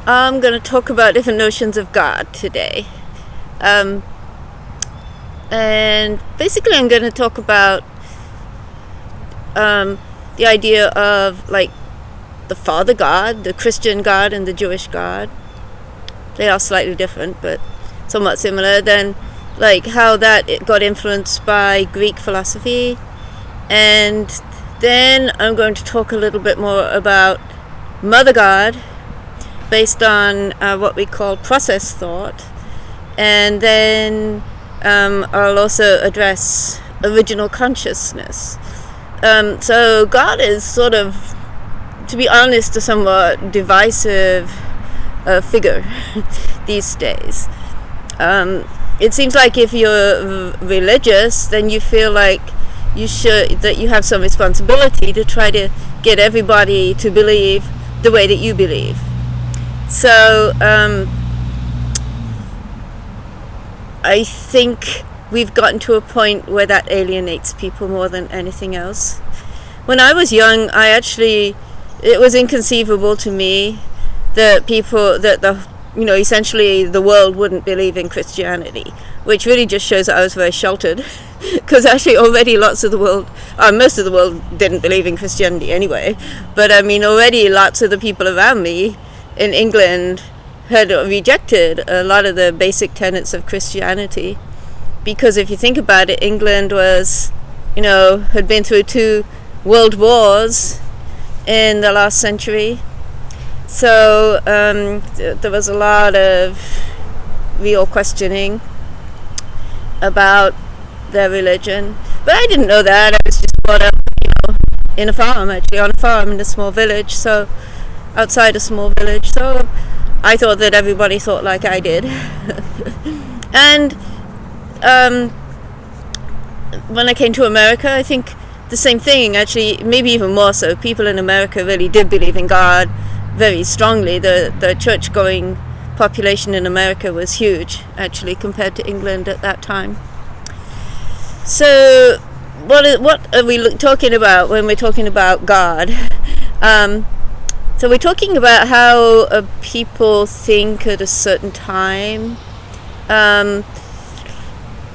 I'm going to talk about different notions of God today. And basically I'm going to talk about the idea of like the Father God, the Christian God and the Jewish God. They are slightly different but somewhat similar. Then like how that it got influenced by Greek philosophy. And then I'm going to talk a little bit more about Mother God based on what we call process thought. And then I'll also address original consciousness. So God is sort of, to be honest, a somewhat divisive figure these days. It seems like if you're religious, then you feel like that you have some responsibility to try to get everybody to believe the way that you believe. So I think we've gotten to a point where that alienates people more than anything else. When I was young, it was inconceivable to me that essentially the world wouldn't believe in Christianity, which really just shows that I was very sheltered, because actually already most of the world didn't believe in Christianity anyway. But I mean, already lots of the people around me in England had rejected a lot of the basic tenets of Christianity, because if you think about it, England had been through 2 world wars in the last century. So there was a lot of real questioning about their religion. But I didn't know that. I was just brought up, on a farm in a small village, so outside a small village. So I thought that everybody thought like I did. And when I came to America, I think the same thing, actually, maybe even more so. People in America really did believe in God very strongly. The church-going population in America was huge, actually, compared to England at that time. So what are we talking about when we're talking about God? So we're talking about how people think at a certain time.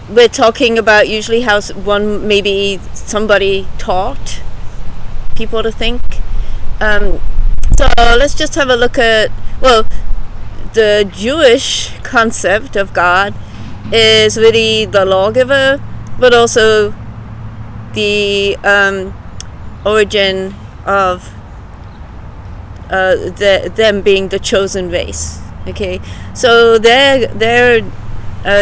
We're talking about usually how somebody taught people to think. So let's just have a look at, the Jewish concept of God is really the lawgiver, but also the origin of them being the chosen race. Okay, so their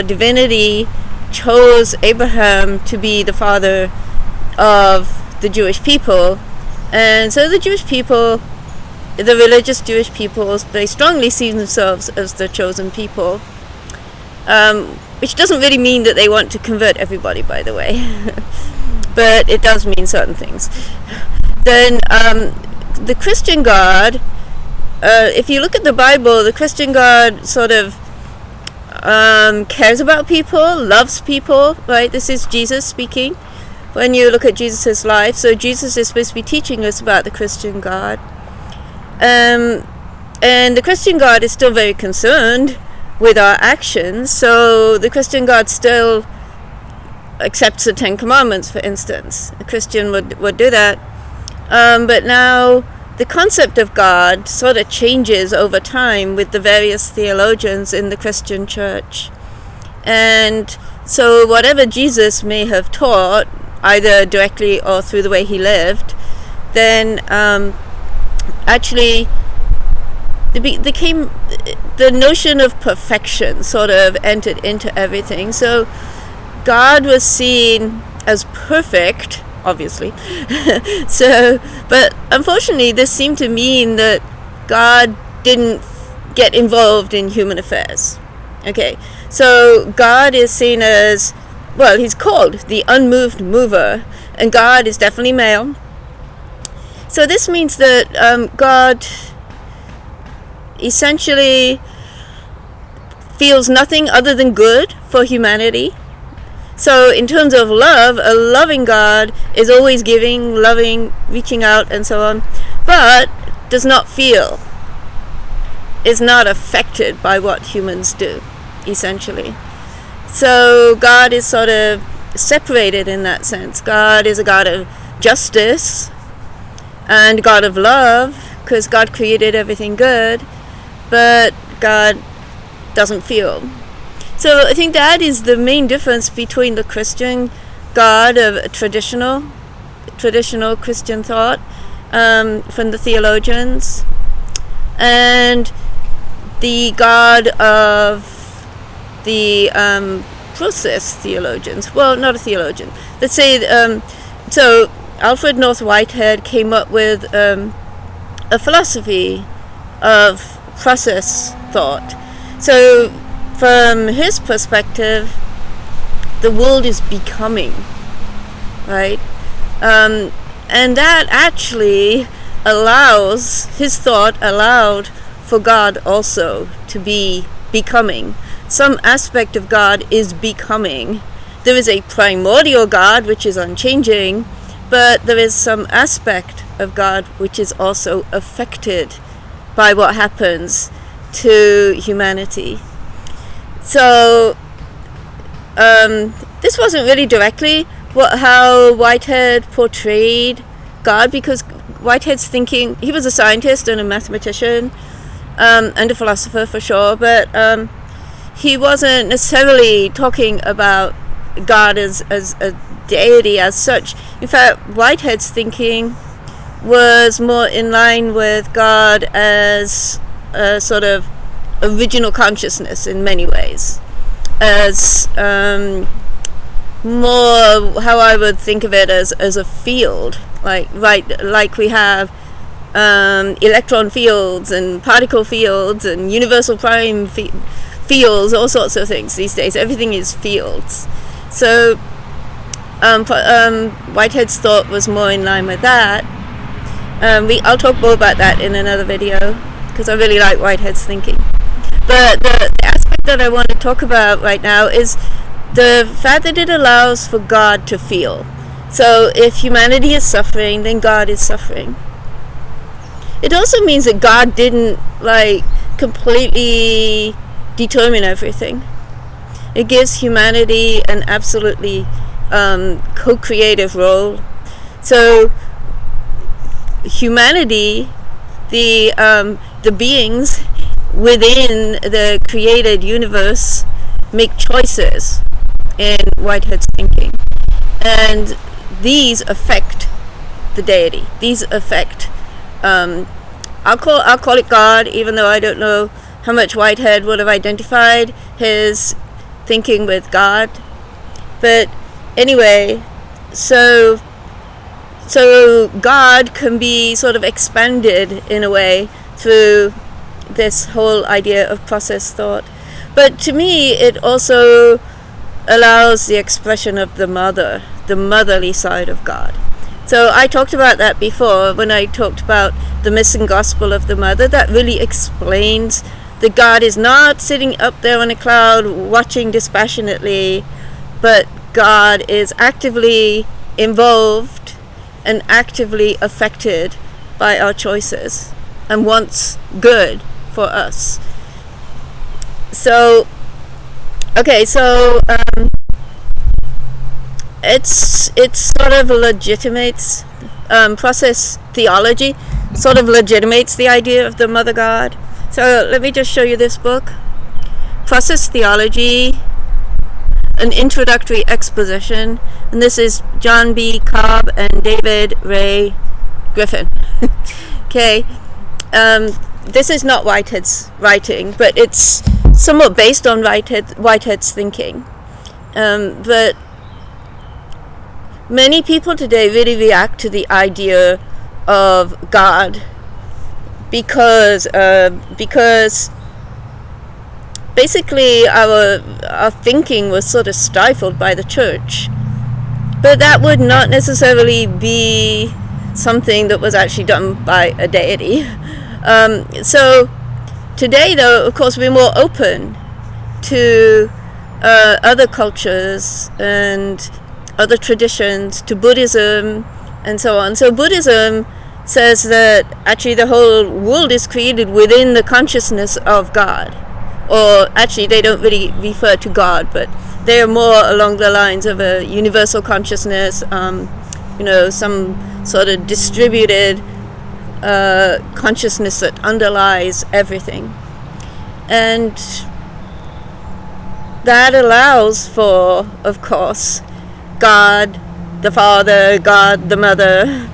divinity chose Abraham to be the father of the Jewish people, and so the Jewish people, the religious Jewish peoples, they strongly see themselves as the chosen people, which doesn't really mean that they want to convert everybody, by the way, but it does mean certain things. Then the Christian God, if you look at the Bible, the Christian God sort of cares about people, loves people, right? This is Jesus speaking when you look at Jesus' life. So Jesus is supposed to be teaching us about the Christian God. And the Christian God is still very concerned with our actions. So the Christian God still accepts the 10 Commandments, for instance. A Christian would do that. But now the concept of God sort of changes over time with the various theologians in the Christian church. And so whatever Jesus may have taught, either directly or through the way he lived, then actually the notion of perfection sort of entered into everything. So God was seen as perfect, obviously. But unfortunately, this seemed to mean that God didn't get involved in human affairs. Okay, so God is seen as, he's called the unmoved mover, and God is definitely male. So this means that God essentially feels nothing other than good for humanity. So in terms of love, a loving God is always giving, loving, reaching out, and so on, but does not feel. is not affected by what humans do, essentially. So God is sort of separated in that sense. God is a God of justice and God of love, because God created everything good, but God doesn't feel. So I think that is the main difference between the Christian God of traditional Christian thought, from the theologians, and the God of the process theologians. Well, not a theologian. Let's say, so Alfred North Whitehead came up with a philosophy of process thought. So from his perspective, the world is becoming, right? And that actually allows, his thought allowed for God also to be becoming. Some aspect of God is becoming. There is a primordial God which is unchanging, but there is some aspect of God which is also affected by what happens to humanity. So this wasn't really directly how Whitehead portrayed God, because Whitehead's thinking, he was a scientist and a mathematician, and a philosopher for sure, but he wasn't necessarily talking about God as a deity as such. In fact, Whitehead's thinking was more in line with God as a sort of original consciousness in many ways, as more how I would think of it as a field, like we have electron fields and particle fields and universal prime fields, all sorts of things these days. Everything is fields. So Whitehead's thought was more in line with that. I'll talk more about that in another video, because I really like Whitehead's thinking. But the aspect that I want to talk about right now is the fact that it allows for God to feel. So if humanity is suffering, then God is suffering. It also means that God didn't completely determine everything. It gives humanity an absolutely co-creative role. So humanity, the beings within the created universe, make choices in Whitehead's thinking, and these affect the deity. These affect, I'll call it God, even though I don't know how much Whitehead would have identified his thinking with God. But anyway, so God can be sort of expanded in a way through this whole idea of process thought. But to me, it also allows the expression of the motherly side of God. So I talked about that before when I talked about the missing gospel of the mother. That really explains that God is not sitting up there on a cloud watching dispassionately, but God is actively involved and actively affected by our choices and wants good for us. So okay, so it sort of legitimates process theology, sort of legitimates the idea of the mother God. So let me just show you this book, Process Theology, an Introductory Exposition, and this is John B. Cobb and David Ray Griffin. Okay, this is not Whitehead's writing, but it's somewhat based on Whitehead's thinking. But many people today really react to the idea of God because basically our thinking was sort of stifled by the church. But that would not necessarily be something that was actually done by a deity. So today, though, of course, we're more open to other cultures and other traditions, to Buddhism and so on. So Buddhism says that actually the whole world is created within the consciousness of God. Or actually they don't really refer to God, but they are more along the lines of a universal consciousness, some sort of distributed consciousness that underlies everything. And that allows for, of course, God the Father, God the Mother,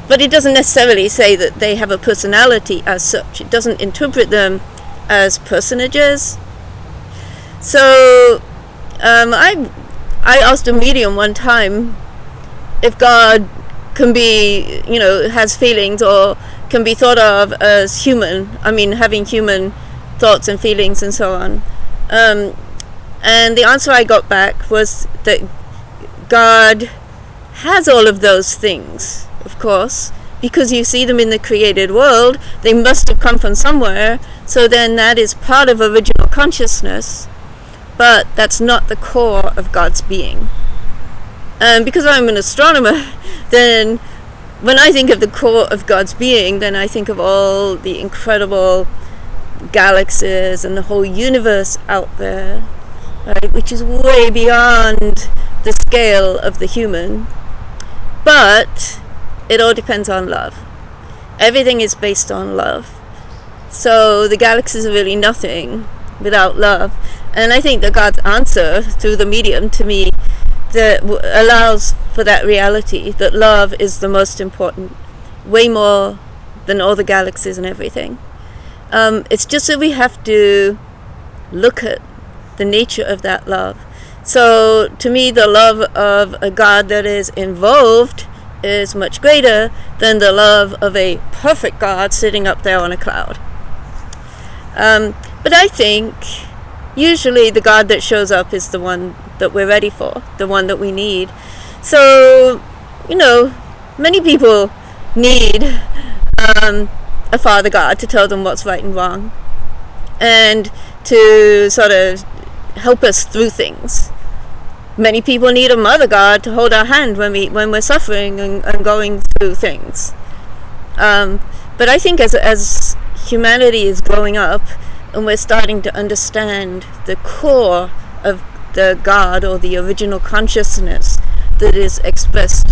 but it doesn't necessarily say that they have a personality as such. It doesn't interpret them as personages. So I asked a medium one time if God can be, has feelings or can be thought of as human. I mean, having human thoughts and feelings and so on. And the answer I got back was that God has all of those things, of course, because you see them in the created world. They must have come from somewhere, so then that is part of original consciousness, but that's not the core of God's being. And because I'm an astronomer, then when I think of the core of God's being, then I think of all the incredible galaxies and the whole universe out there, right, which is way beyond the scale of the human. But it all depends on love. Everything is based on love. So the galaxies are really nothing without love. And I think that God's answer through the medium to me that allows for that reality, that love is the most important, way more than all the galaxies and everything. It's just that we have to look at the nature of that love. So to me, the love of a God that is involved is much greater than the love of a perfect God sitting up there on a cloud. But I think usually the God that shows up is the one that we're ready for, the one that we need. So, many people need a Father God to tell them what's right and wrong, and to sort of help us through things. Many people need a Mother God to hold our hand when we're suffering and going through things. But I think as humanity is growing up and we're starting to understand the core of the God or the original consciousness that is expressed